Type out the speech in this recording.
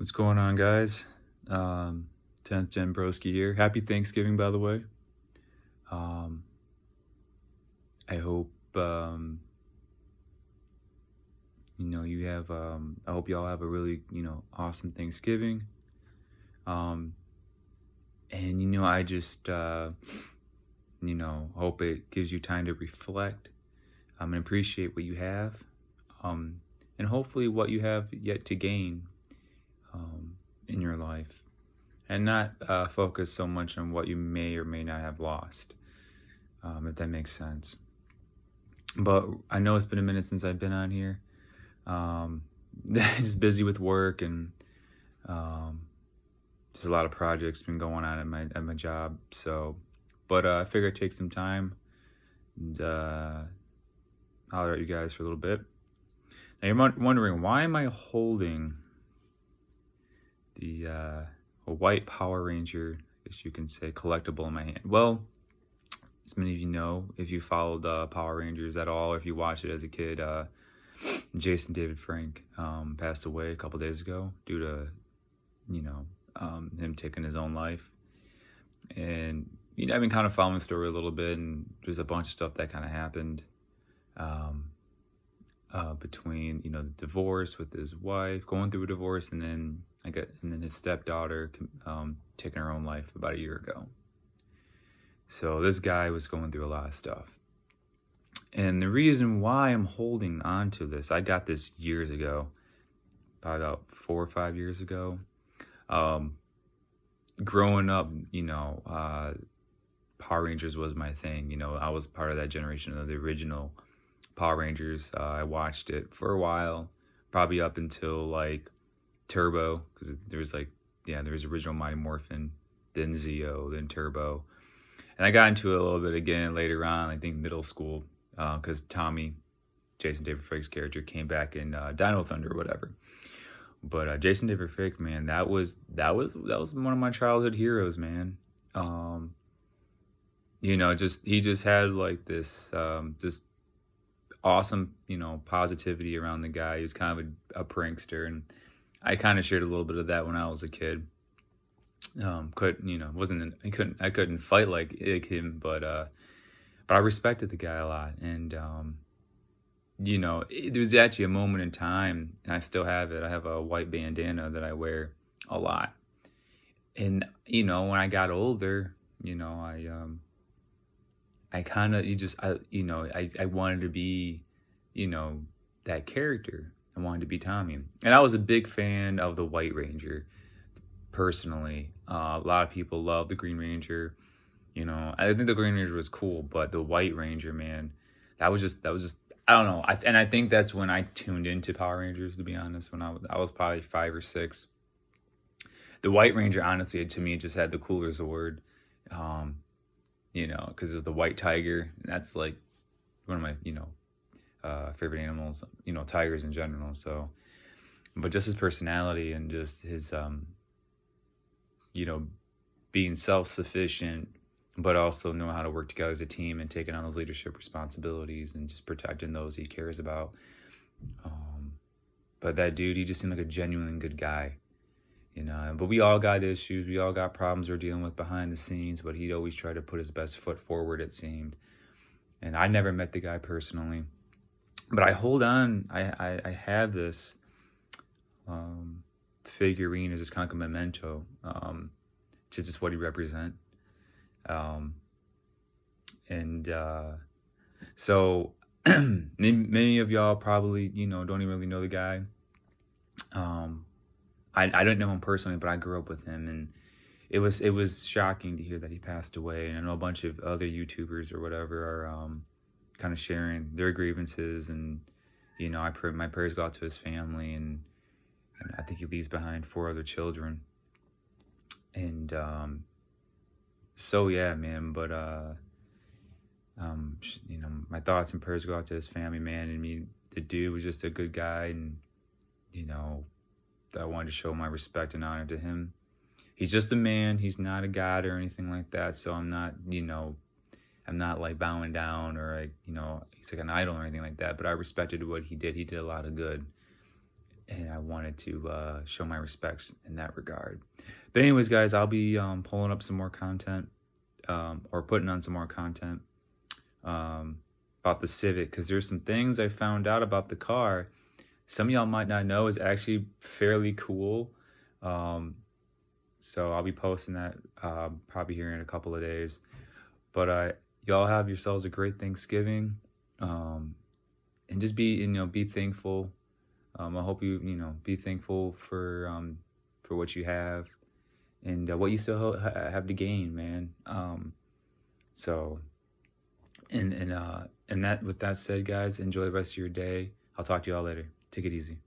What's going on, guys? 10th Gen Broski here. Happy Thanksgiving, by the way. Um, I hope you have. I hope y'all have a really awesome Thanksgiving. Um, and I just hope it gives you time to reflect. And appreciate what you have. And hopefully what you have yet to gain in your life. And not focus so much on what you may or may not have lost, if that makes sense. But I know it's been a minute since I've been on here. Just busy with work and just a lot of projects been going on at my job. So, but I figured I'd take some time and holler at you guys for a little bit. Now you're wondering, why am I holding the a white Power Ranger, as you can say, collectible in my hand? Well, as many of you know, if you followed Power Rangers at all, or if you watched it as a kid, Jason David Frank passed away a couple days ago due to, him taking his own life. And I've been kind of following the story a little bit, and there's a bunch of stuff that kind of happened between the divorce with his wife, going through a divorce, and then his stepdaughter taking her own life about a year ago. So this guy was going through a lot of stuff. And the reason why I'm holding on to this, I got this years ago, probably about 4 or 5 years ago. Growing up, Power Rangers was my thing. I was part of that generation of the original Power Rangers. I watched it for a while, probably up until like Turbo, because there was original Mighty Morphin, then Zeo, then Turbo. And I got into it a little bit again later on, I think middle school, because Tommy, Jason David Frake's character, came back in Dino Thunder or whatever. But Jason David Frake, man, that was one of my childhood heroes, man. He just had like this just awesome, positivity around the guy. He was kind of a prankster, and I kind of shared a little bit of that when I was a kid. I couldn't fight like him, but I respected the guy a lot. And there was actually a moment in time, and I still have it. I have a white bandana that I wear a lot. And when I got older, I kind of I wanted to be that character. I wanted to be Tommy. And I was a big fan of the White Ranger, personally. A lot of people love the Green Ranger. I think the Green Ranger was cool, but the White Ranger, man, that was just I don't know. I think that's when I tuned into Power Rangers, to be honest, when I was probably 5 or 6. The White Ranger, honestly, to me, just had the cooler Zord, because it's the white tiger. And that's like one of my, favorite animals, tigers in general. So, but just his personality and just his, being self-sufficient, but also know how to work together as a team and taking on those leadership responsibilities and just protecting those he cares about. But that dude, he just seemed like a genuinely good guy, but we all got issues. We all got problems we're dealing with behind the scenes, but he'd always try to put his best foot forward, it seemed. And I never met the guy personally, but I hold on. I have this figurine as just kind of like a memento to just what he represent. So many of y'all probably, don't even really know the guy. I don't know him personally, but I grew up with him, and it was shocking to hear that he passed away. And I know a bunch of other YouTubers or whatever are kind of sharing their grievances, and my prayers go out to his family, and I think he leaves behind 4 other children. And so yeah, man, but my thoughts and prayers go out to his family, man. I mean, the dude was just a good guy, and I wanted to show my respect and honor to him. He's just a man. He's not a god or anything like that. So I'm not like bowing down or like, he's like an idol or anything like that. But I respected what he did. He did a lot of good. and I wanted to show my respects in that regard. But anyways, guys, I'll be pulling up some more content, or putting on some more content about the Civic, because there's some things I found out about the car. Some of y'all might not know is actually fairly cool. So I'll be posting that probably here in a couple of days. But y'all have yourselves a great Thanksgiving, and just be thankful. I hope you be thankful for what you have, and what you still have to gain, man. So, and that with that said, guys, enjoy the rest of your day. I'll talk to y'all later. Take it easy.